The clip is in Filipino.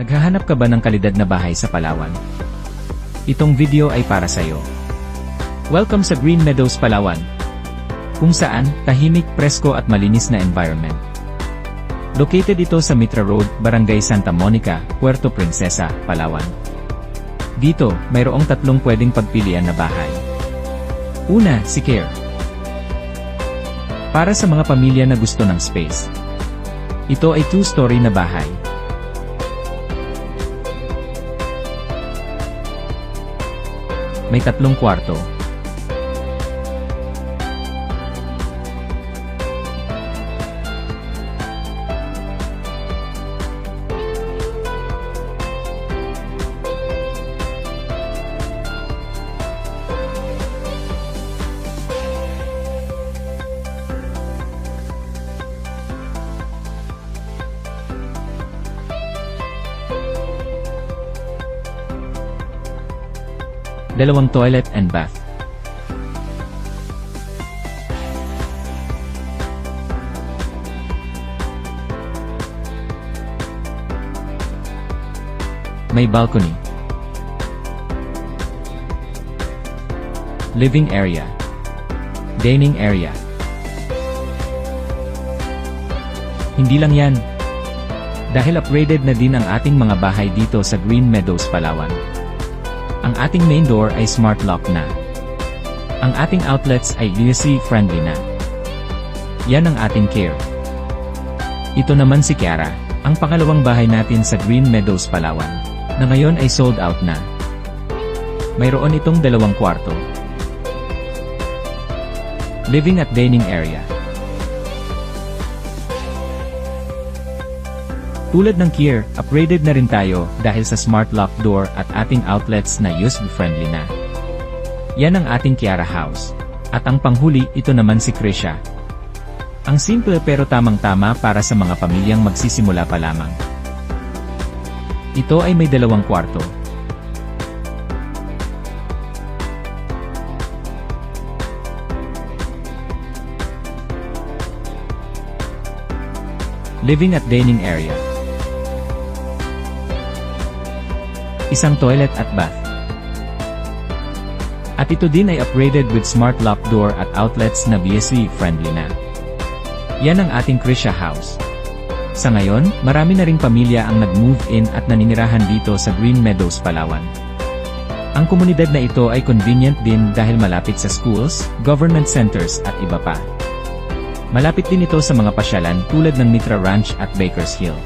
Naghahanap ka ba ng kalidad na bahay sa Palawan? Itong video ay para sa'yo. Welcome sa Green Meadows, Palawan, kung saan tahimik, presko at malinis na environment. Located ito sa Mitra Road, Barangay Santa Monica, Puerto Princesa, Palawan. Dito, mayroong tatlong pwedeng pagpilian na bahay. Una, si Care. Para sa mga pamilya na gusto ng space. Ito ay 2-story na bahay. May 3 kwarto. Dalawang toilet and bath. May balcony. Living area. Dining area. Hindi lang yan. Dahil upgraded na din ang ating mga bahay dito sa Green Meadows, Palawan. Ang ating main door ay smart lock na. Ang ating outlets ay ESG-friendly na. Yan ang ating Care. Ito naman si Kiara, ang pangalawang bahay natin sa Green Meadows, Palawan, na ngayon ay sold out na. Mayroon itong 2 kwarto. Living at dining area. Tulad ng Care, upgraded na rin tayo dahil sa smart lock door at ating outlets na user-friendly na. Yan ang ating Kiara House. At ang panghuli, ito naman si Krisha. Ang simple pero tamang-tama para sa mga pamilyang magsisimula pa lamang. Ito ay may 2 kwarto. Living at dining area. Isang toilet at bath. At ito din ay upgraded with smart lock door at outlets na BSE-friendly na. Yan ang ating Krisha House. Sa ngayon, marami na ring pamilya ang nag-move in at naninirahan dito sa Green Meadows, Palawan. Ang komunidad na ito ay convenient din dahil malapit sa schools, government centers at iba pa. Malapit din ito sa mga pasyalan tulad ng Mitra Ranch at Bakers Hill.